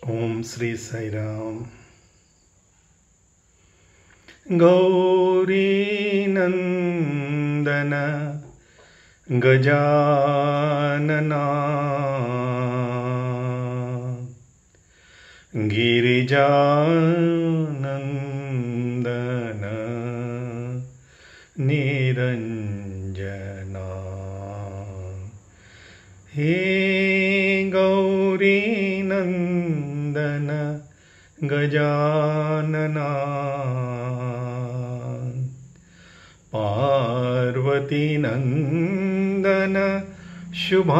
Om Sri Sai Ram. Gauri Nandana Gajanana Girijanandana Niranjana. He Gauri Nandana Gajanana Parvati Nandana Shubhanana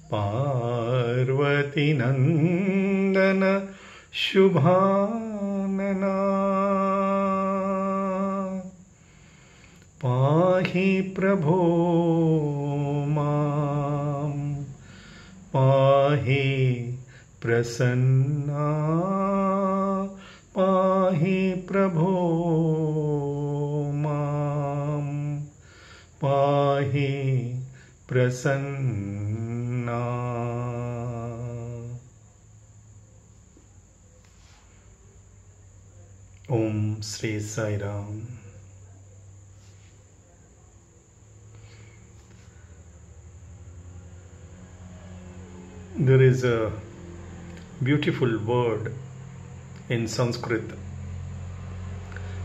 Parvati Nandana Shubhanana Pahi Prabho Mam Pahi Prasanna Pahi Prabho Mam Pahi Prasanna. Om Sri Sai Ram. There is a beautiful word in Sanskrit,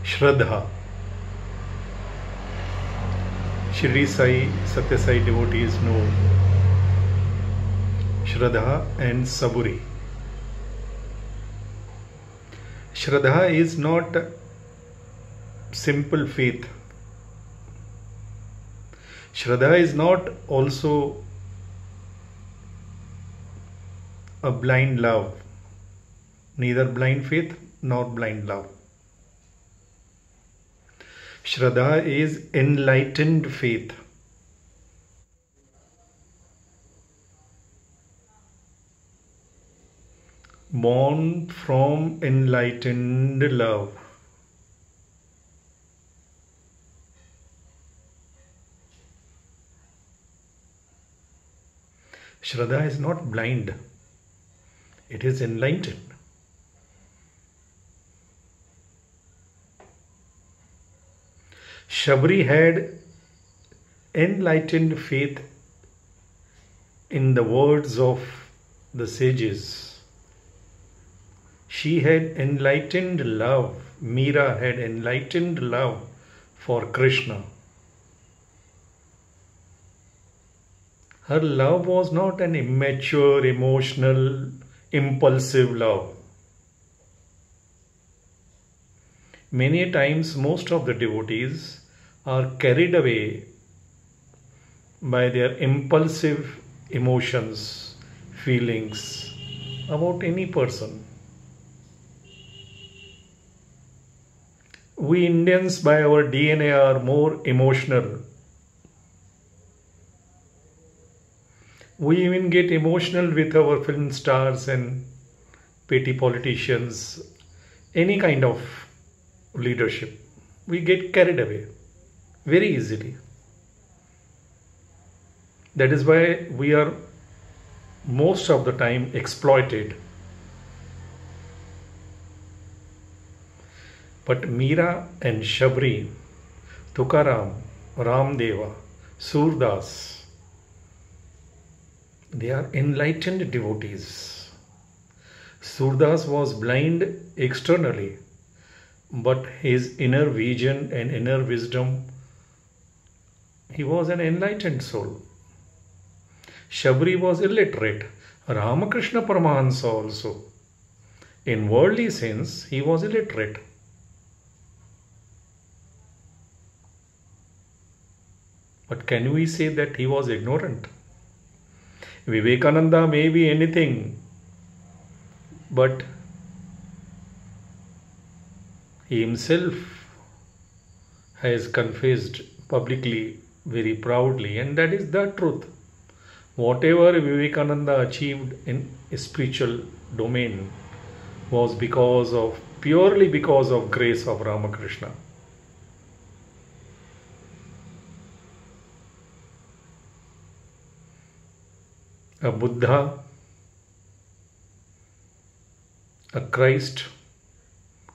Shraddha. Shri Sai Satya Sai devotees know Shraddha and Saburi. Shraddha is not simple faith. Shraddha is not also a blind love, neither blind faith nor blind love. Shraddha is enlightened faith. Born from enlightened love. Shraddha is not blind. It is enlightened. Shabri had enlightened faith in the words of the sages. She had enlightened love. Meera had enlightened love for Krishna. Her love was not an immature, emotional, impulsive love. Many times, most of the devotees are carried away by their impulsive emotions, feelings about any person. We Indians, by our DNA, are more emotional. We even get emotional with our film stars and petty politicians, any kind of leadership. We get carried away very easily. That is why we are most of the time exploited. But Meera and Shabri, Tukaram, Ramdeva, Surdas, they are enlightened devotees. Surdas was blind externally, but his inner vision and inner wisdom, he was an enlightened soul. Shabri was illiterate. Ramakrishna Paramahansa also, in worldly sense, he was illiterate. But can we say that he was ignorant? Vivekananda may be anything, but he himself has confessed publicly very proudly, and that is the truth. Whatever Vivekananda achieved in a spiritual domain was purely because of grace of Ramakrishna. a Buddha, a Christ,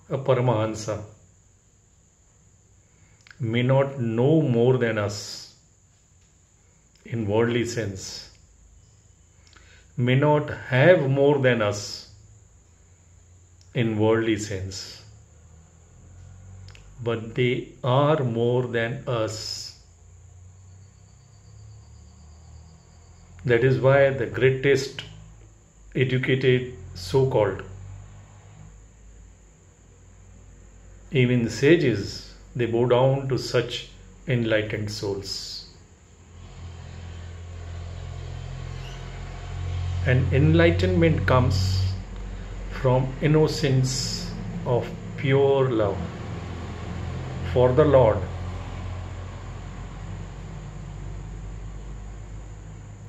a Paramahansa may not know more than us in worldly sense, may not have more than us in worldly sense, but they are more than us. That is why the greatest educated, so-called, even sages, they bow down to such enlightened souls. And enlightenment comes from innocence of pure love for the Lord.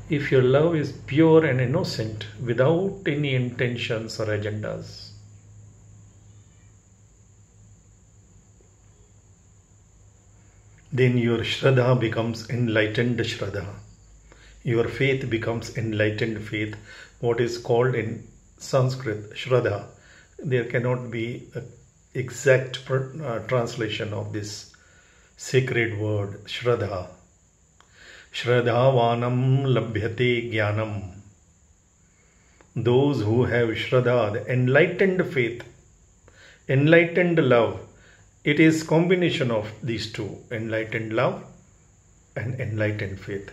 If your love is pure and innocent, without any intentions or agendas, then your Shraddha becomes enlightened Shraddha. Your faith becomes enlightened faith, what is called in Sanskrit Shraddha. There cannot be an exact translation of this sacred word, Shraddha. Shraddhavanam labhyate jnanam. Those who have Shraddha, the enlightened faith, enlightened love, it is combination of these two, enlightened love and enlightened faith.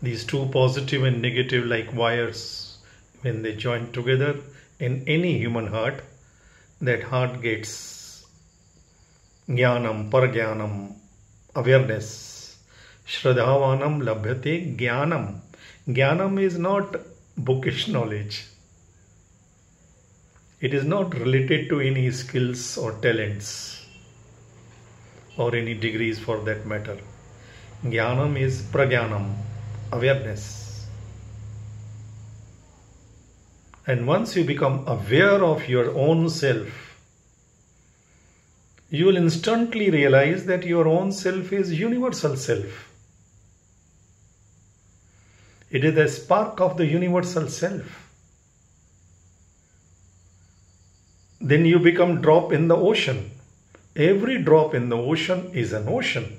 These two, positive and negative, like wires, when they join together in any human heart, that heart gets jnanam, parajnanam, awareness. Shraddhavanam labhyate jnanam. Jnanam is not bookish knowledge. It is not related to any skills or talents or any degrees for that matter. Jnanam is prajnanam, awareness. And once you become aware of your own self, you will instantly realize that your own self is universal self. It is the spark of the universal self. Then you become drop in the ocean. Every drop in the ocean is an ocean.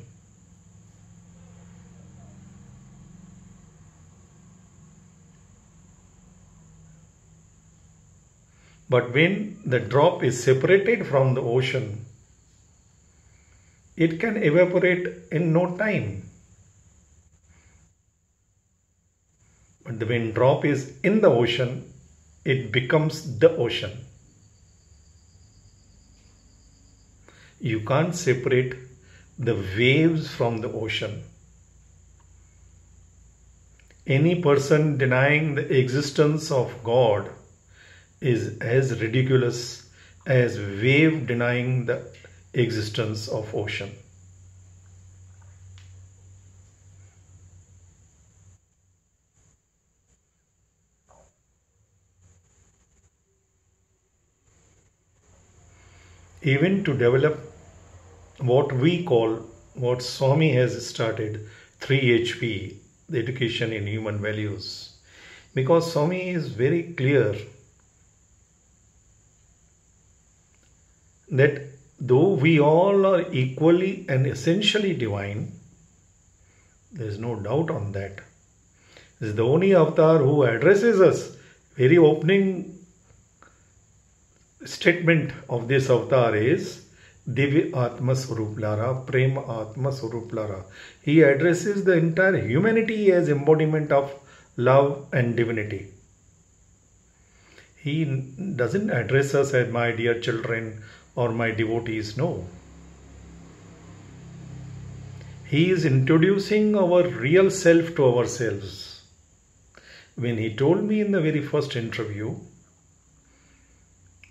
But when the drop is separated from the ocean, it can evaporate in no time. But when drop is in the ocean, it becomes the ocean. You can't separate the waves from the ocean. Any person denying the existence of God is as ridiculous as wave denying the existence of ocean. Even to develop what we call, what Swami has started, 3HP, the education in human values. Because Swami is very clear that though we all are equally and essentially divine, there is no doubt on that. This is the only avatar who addresses us. Very opening statement of this avatar is Divya Atma Swarup Lara, Prema Atma Swarup Lara. He addresses the entire humanity as embodiment of love and divinity. He doesn't address us as my dear children or my devotees, no. He is introducing our real self to ourselves. When he told me in the very first interview,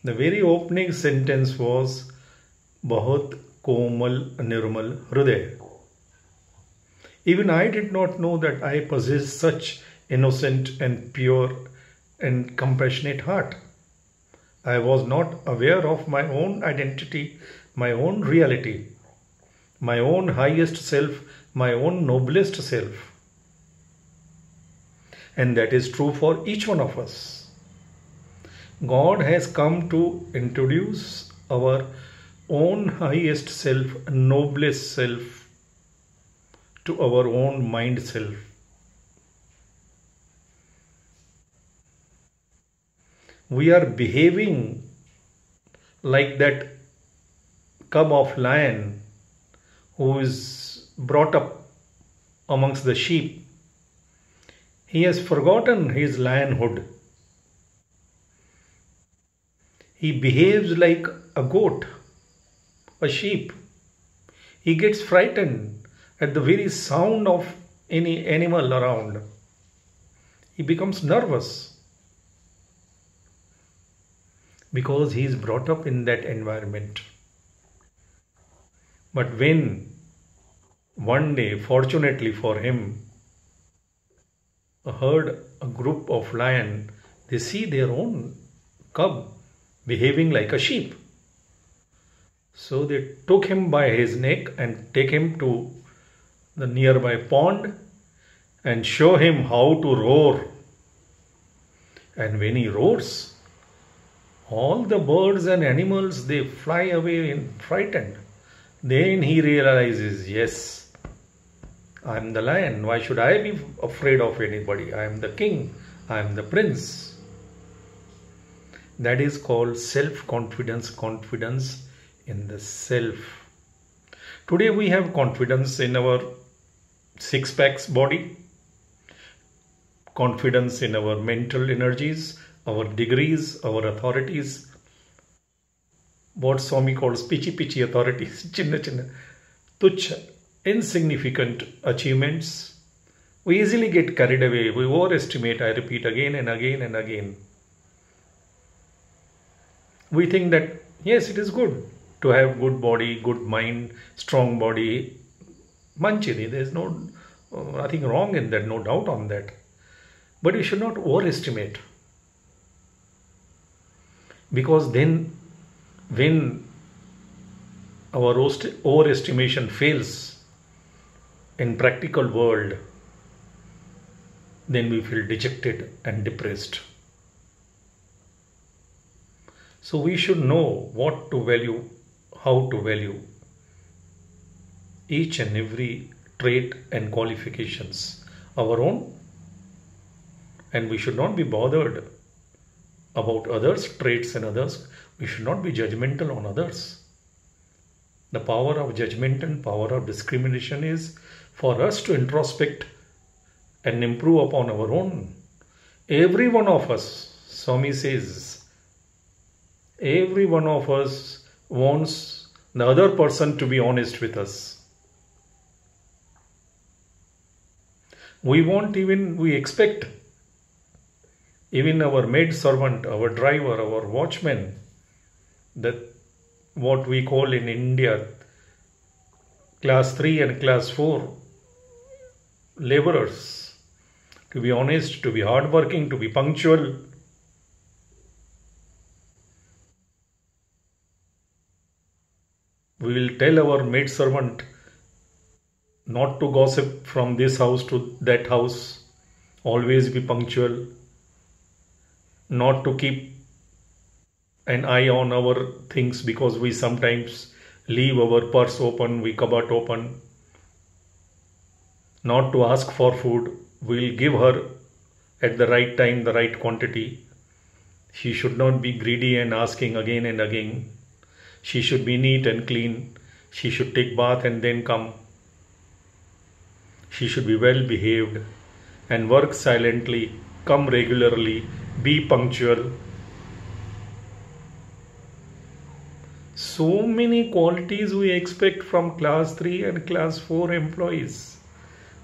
the very opening sentence was Bahut Komal Nirmal Hriday. Even I did not know that I possess such innocent and pure and compassionate heart. I was not aware of my own identity, my own reality, my own highest self, my own noblest self. And that is true for each one of us. God has come to introduce our own highest self, noblest self, to our own mind self. We are behaving like that cub of lion who is brought up amongst the sheep. He has forgotten his lionhood. He behaves like a goat, a sheep. He gets frightened at the very sound of any animal around. He becomes nervous because he is brought up in that environment. But when one day, fortunately for him, a herd, a group of lion, they see their own cub behaving like a sheep. So they took him by his neck and take him to the nearby pond and show him how to roar. And when he roars, all the birds and animals, they fly away in frightened. Then he realizes, yes, I am the lion. Why should I be afraid of anybody? I am the king. I am the prince. That is called self-confidence, confidence in the self. Today we have confidence in our six-packs body, confidence in our mental energies, our degrees, our authorities. What Swami calls pichi authorities, chinna chinna, tuchha, insignificant achievements. We easily get carried away. We overestimate, I repeat again and again and again. We think that, yes, it is good to have good body, good mind, strong body. Manchini, there is nothing wrong in that, no doubt on that. But we should not overestimate. Because then, when our overestimation fails in practical world, then we feel dejected and depressed. So we should know what to value, how to value each and every trait and qualifications, our own, and we should not be bothered about others' traits and others. We should not be judgmental on others. The power of judgment and power of discrimination is for us to introspect and improve upon our own. Every one of us, Swami says, every one of us wants the other person to be honest with us. We expect even our maid servant, our driver, our watchman, that what we call in India class 3 and class 4 laborers, to be honest, to be hardworking, to be punctual. We will tell our maid servant not to gossip from this house to that house, always be punctual, not to keep an eye on our things because we sometimes leave our purse open, we cupboard open, not to ask for food. We'll give her at the right time, the right quantity. She should not be greedy and asking again and again. She should be neat and clean. She should take bath and then come. She should be well behaved and work silently, come regularly, be punctual. So many qualities we expect from class 3 and class 4 employees.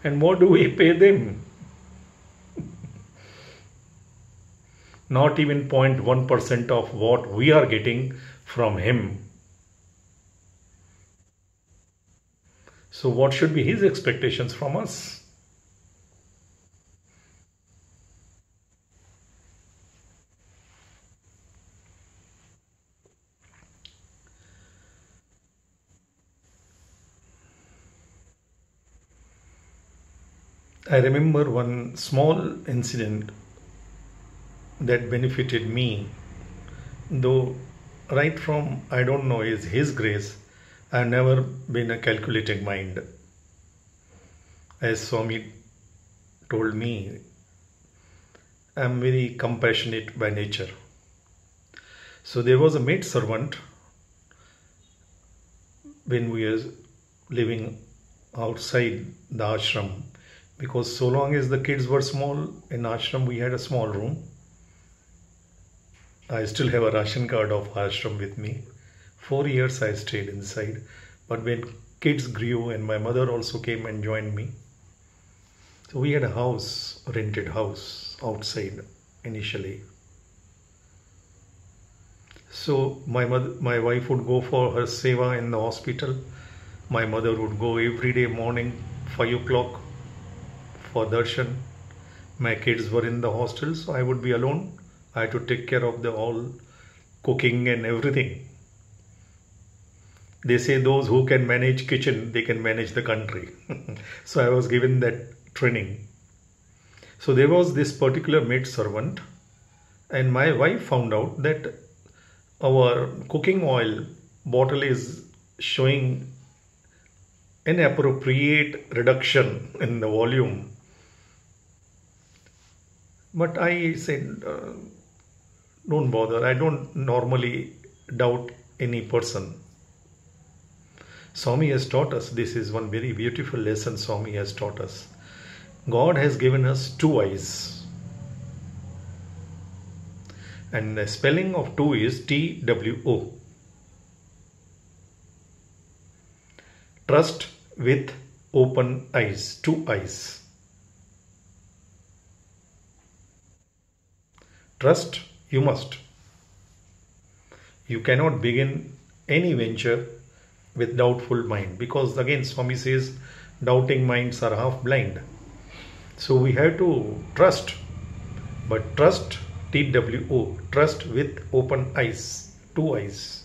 And what do we pay them? Not even 0.1% of what we are getting from him. So what should be his expectations from us? I remember one small incident that benefited me, though right from I don't know is His grace. I've never been a calculating mind. As Swami told me, I'm very compassionate by nature. So there was a maid servant when we were living outside the ashram, because so long as the kids were small in ashram, we had a small room. I still have a ration card of ashram with me. 4 years I stayed inside, but when kids grew and my mother also came and joined me, so we had a house, rented house outside initially. So my wife would go for her seva in the hospital. My mother would go every day morning 5 o'clock for darshan. My kids were in the hostel, so I would be alone. I had to take care of the all cooking and everything. They say those who can manage kitchen, they can manage the country. So I was given that training. So there was this particular maid servant, and my wife found out that our cooking oil bottle is showing inappropriate reduction in the volume. But I said, don't bother. I don't normally doubt any person. Swami has taught us, this is one very beautiful lesson Swami has taught us. God has given us two eyes. And the spelling of two is TWO. Trust with open eyes, two eyes. Trust you must. You cannot begin any venture with doubtful mind, because again Swami says doubting minds are half blind. So we have to trust, but trust TWO, trust with open eyes, two eyes.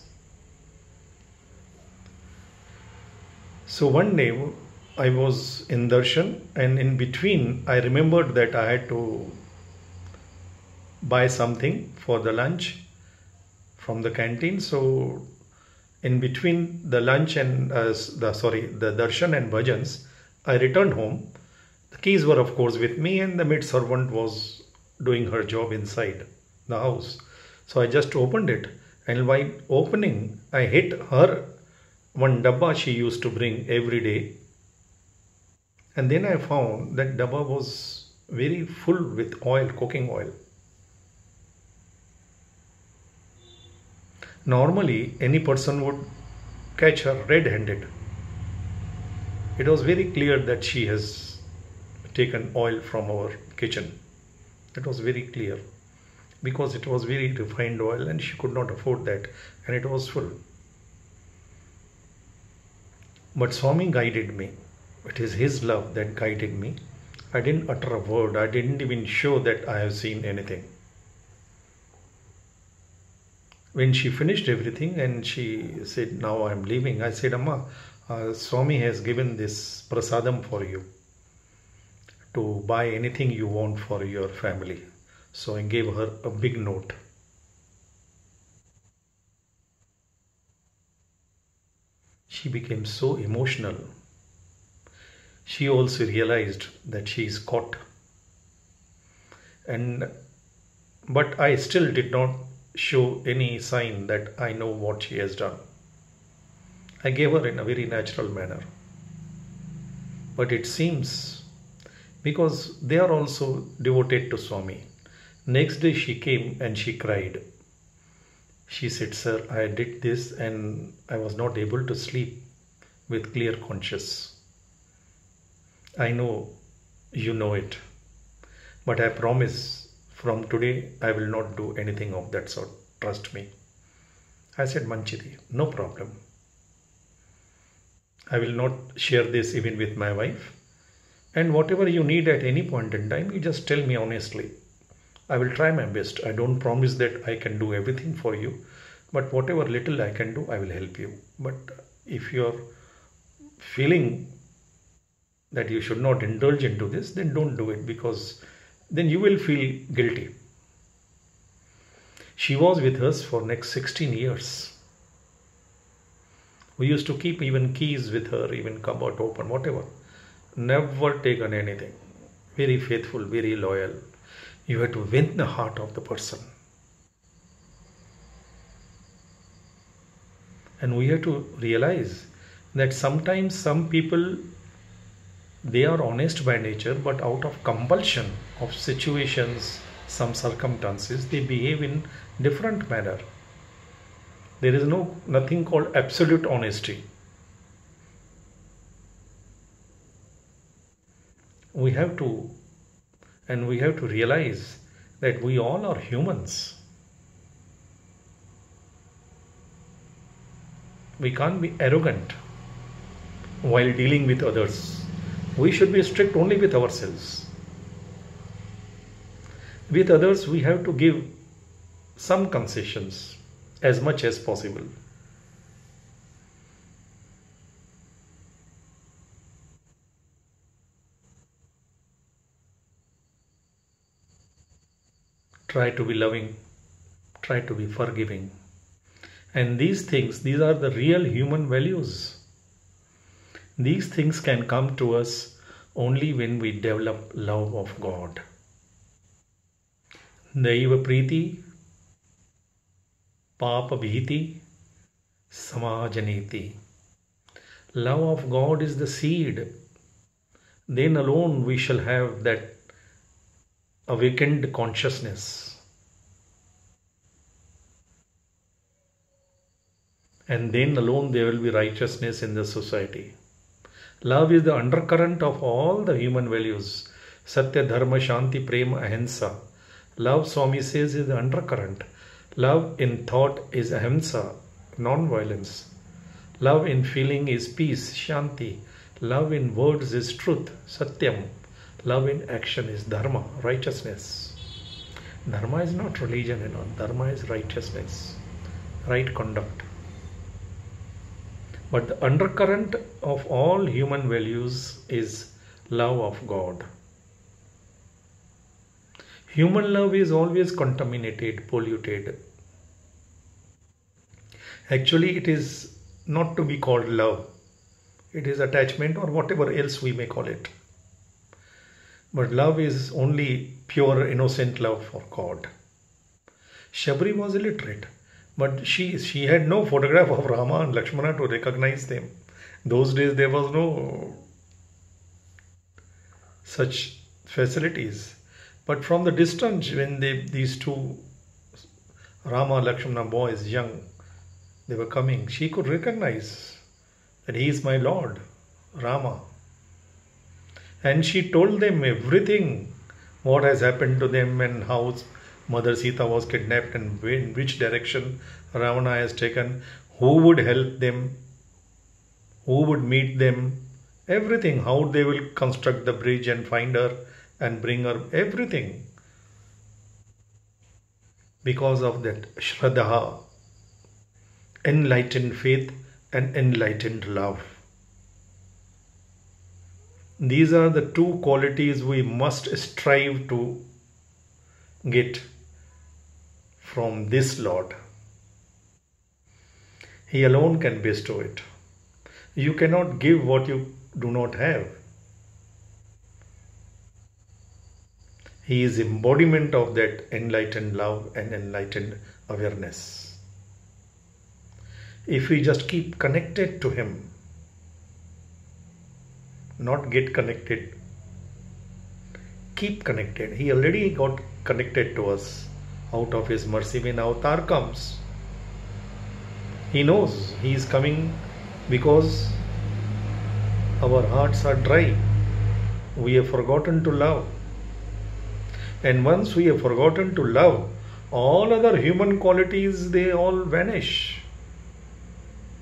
So one day I was in darshan, and in between I remembered that I had to buy something for the lunch from the canteen. So in between the lunch and the darshan and bhajans, I returned home. The keys were of course with me, and the maid servant was doing her job inside the house. So I just opened it, and while opening I hit her one dabba she used to bring every day. And then I found that dabba was very full with oil, cooking oil. Normally any person would catch her red-handed. It was very clear that she has taken oil from our kitchen. It was very clear, because it was very refined oil and she could not afford that, and it was full. But Swami guided me. It is his love that guided me. I didn't utter a word. I didn't even show that I have seen anything. When she finished everything and she said, now I am leaving, I said, Amma, Swami has given this prasadam for you to buy anything you want for your family. So I gave her a big note. She became so emotional. She also realized that she is caught. But I still did not show any sign that I know what she has done. I gave her in a very natural manner. But it seems, because they are also devoted to Swami. Next day she came and she cried. She said, sir, I did this and I was not able to sleep with clear conscience. I know you know it, but I promise from today I will not do anything of that sort. Trust me. I said, Manchiti, no problem. I will not share this even with my wife. And whatever you need at any point in time, you just tell me honestly. I will try my best. I don't promise that I can do everything for you, but whatever little I can do, I will help you. But if you're feeling that you should not indulge into this, then don't do it, because then you will feel guilty. She was with us for next 16 years. We used to keep even keys with her, even cupboard open, whatever. Never taken anything. Very faithful, very loyal. You have to win the heart of the person. And we have to realize that sometimes some people, they are honest by nature, but out of compulsion of situations, some circumstances, they behave in different manner. There is nothing called absolute honesty. We have to realize that we all are humans. We can't be arrogant while dealing with others. We should be strict only with ourselves. With others, we have to give some concessions as much as possible. Try to be loving, try to be forgiving. And these are the real human values. These things can come to us only when we develop love of God. Daiva Preeti, Papa Bhiti, Samajaniti. Love of God is the seed. Then alone we shall have that awakened consciousness. And then alone there will be righteousness in the society. Love is the undercurrent of all the human values. Satya, Dharma, Shanti, Prema, Ahimsa. Love, Swami says, is the undercurrent. Love in thought is Ahimsa, non-violence. Love in feeling is peace, Shanti. Love in words is truth, Satyam. Love in action is Dharma, righteousness. Dharma is not religion, Dharma is righteousness, right conduct. But the undercurrent of all human values is love of God. Human love is always contaminated, polluted. Actually, it is not to be called love. It is attachment or whatever else we may call it. But love is only pure, innocent love for God. Shabri was illiterate, but she had no photograph of Rama and Lakshmana to recognize them. Those days there was no such facilities. But from the distance, when these two Rama, Lakshmana boys, young, they were coming, she could recognize that he is my Lord, Rama. And she told them everything, what has happened to them and how Mother Sita was kidnapped and in which direction Ravana has taken, who would help them, who would meet them, everything, how they will construct the bridge and find her and bring her, everything. Because of that Shraddha, enlightened faith and enlightened love. These are the two qualities we must strive to get from this Lord. He alone can bestow it. You cannot give what you do not have. He is embodiment of that enlightened love and enlightened awareness. If we just keep connected to Him, not get connected, keep connected. He already got connected to us out of His mercy. When Avatar comes, He knows He is coming because our hearts are dry. We have forgotten to love. And once we have forgotten to love, all other human qualities, they all vanish.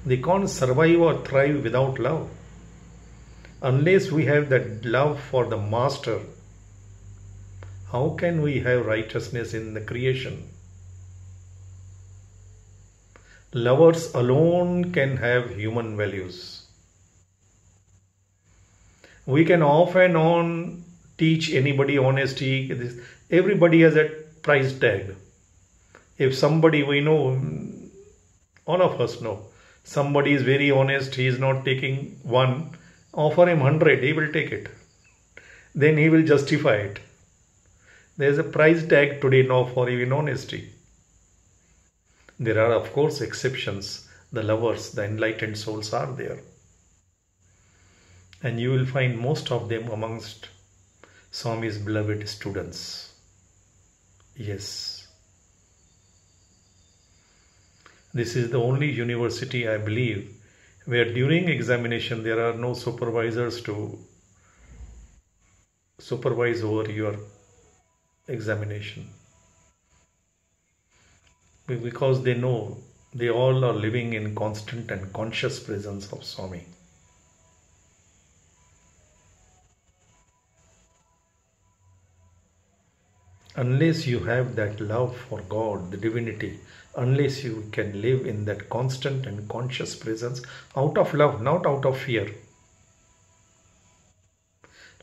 They can't survive or thrive without love. Unless we have that love for the Master, how can we have righteousness in the creation? Lovers alone can have human values. We can off and on teach anybody honesty. Everybody has a price tag. If somebody we know, all of us know, somebody is very honest, he is not taking one, offer him 100, he will take it. Then he will justify it. There is a price tag today now for even honesty. There are of course exceptions. The lovers, the enlightened souls are there. And you will find most of them amongst Swami's beloved students. Yes. This is the only university, I believe, where during examination there are no supervisors to supervise over your examination. Because they know they all are living in constant and conscious presence of Swami. Unless you have that love for God, the divinity, unless you can live in that constant and conscious presence out of love, not out of fear.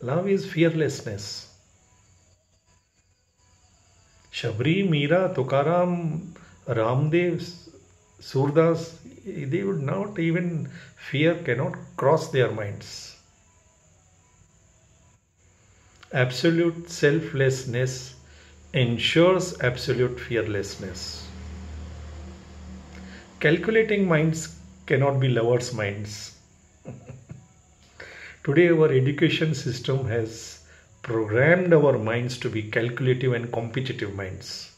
Love is fearlessness. Shabri, Meera, Tukaram, Ramdev, Surdas, they would not even fear, cannot cross their minds. Absolute selflessness ensures absolute fearlessness. Calculating minds cannot be lovers' minds. Today our education system has programmed our minds to be calculative and competitive minds.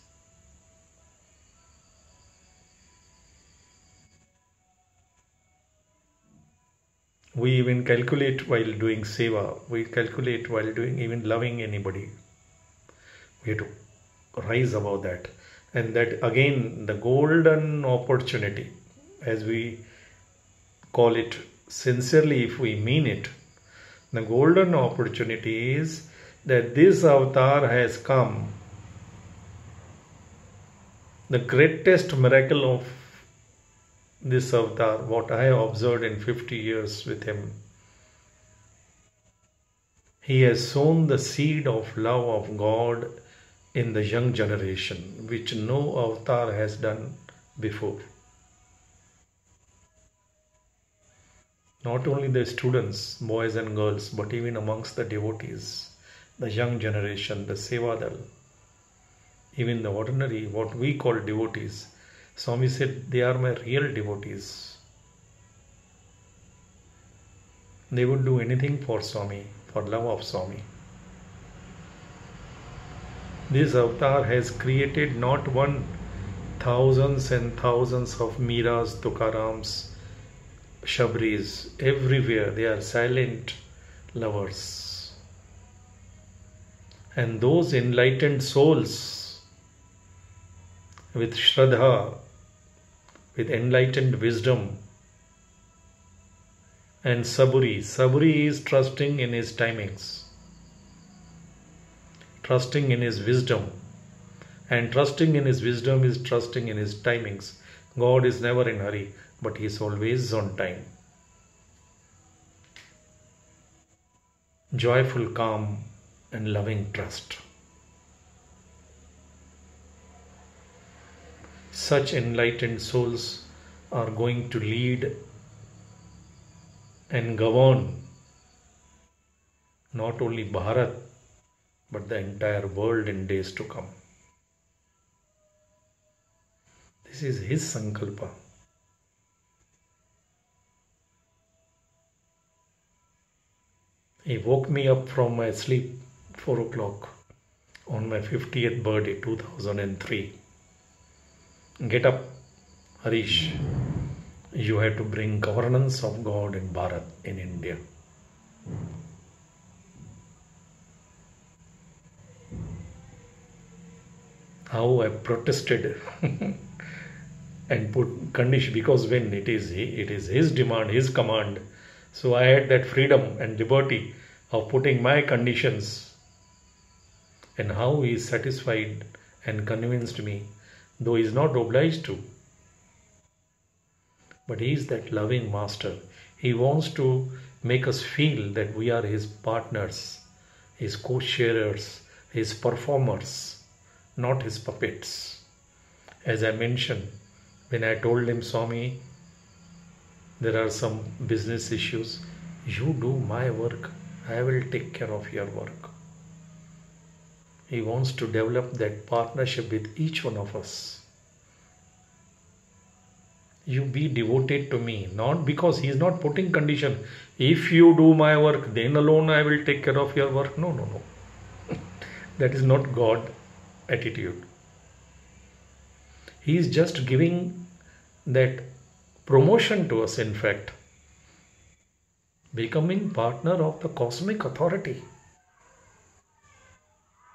We even calculate while doing seva. We calculate while doing even loving anybody. We have to rise above that. And that again, the golden opportunity, as we call it sincerely if we mean it, the golden opportunity is that this avatar has come. The greatest miracle of this avatar, what I have observed in 50 years with him, he has sown the seed of love of God in the young generation, which no avatar has done before. Not only the students, boys and girls, but even amongst the devotees, the young generation, the Sevadal, even the ordinary, what we call devotees. Swami said, they are my real devotees. They would do anything for Swami, for love of Swami. This avatar has created not one, thousands and thousands of Meeras, Tukarams, Shabris. Everywhere they are silent lovers. And those enlightened souls with Shraddha, with enlightened wisdom, and Saburi. Saburi is trusting in his timings, trusting in his wisdom, and trusting in his wisdom is trusting in his timings. God is never in a hurry, but he is always on time. Joyful, calm, and loving trust. Such enlightened souls are going to lead and govern not only Bharat, but the entire world in days to come. This is his Sankalpa. He woke me up from my sleep 4 o'clock on my 50th birthday, 2003. Get up, Harish. You have to bring governance of God in Bharat, in India. How I protested and put condition, because when it is his demand, his command. So I had that freedom and liberty of putting my conditions, and how he is satisfied and convinced me, though he is not obliged to. But he is that loving master. He wants to make us feel that we are His partners, His co-sharers, His performers, not His puppets. As I mentioned, when I told him, Swami, there are some business issues, you do my work, I will take care of your work. He wants to develop that partnership with each one of us. You be devoted to me, not because he is not putting condition. If you do my work, then alone I will take care of your work. No, no, no. That is not God attitude. He is just giving that promotion to us, in fact. Becoming partner of the cosmic authority.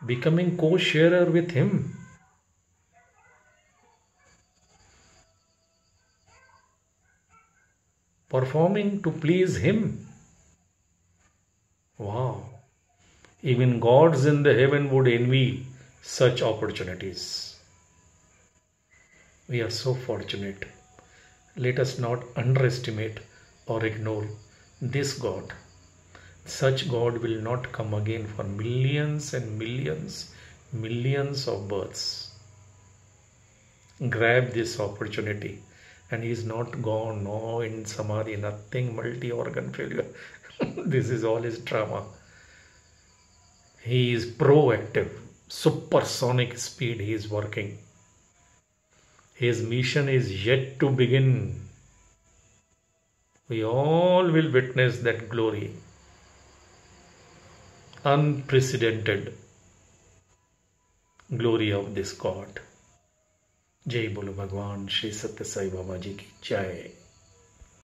Becoming co-sharer with Him. Performing to please Him. Wow. Even gods in the heaven would envy such opportunities. We are so fortunate. Let us not underestimate or ignore this God. Such God will not come again for millions and millions, millions of births. Grab this opportunity. And he is not gone, no, in samadhi, nothing, multi-organ failure. This is all his drama. He is proactive, supersonic speed he is working. His mission is yet to begin. We all will witness that glory. Unprecedented glory of this God. जय बोलो भगवान श्री सत्य साई बाबा जी की जय।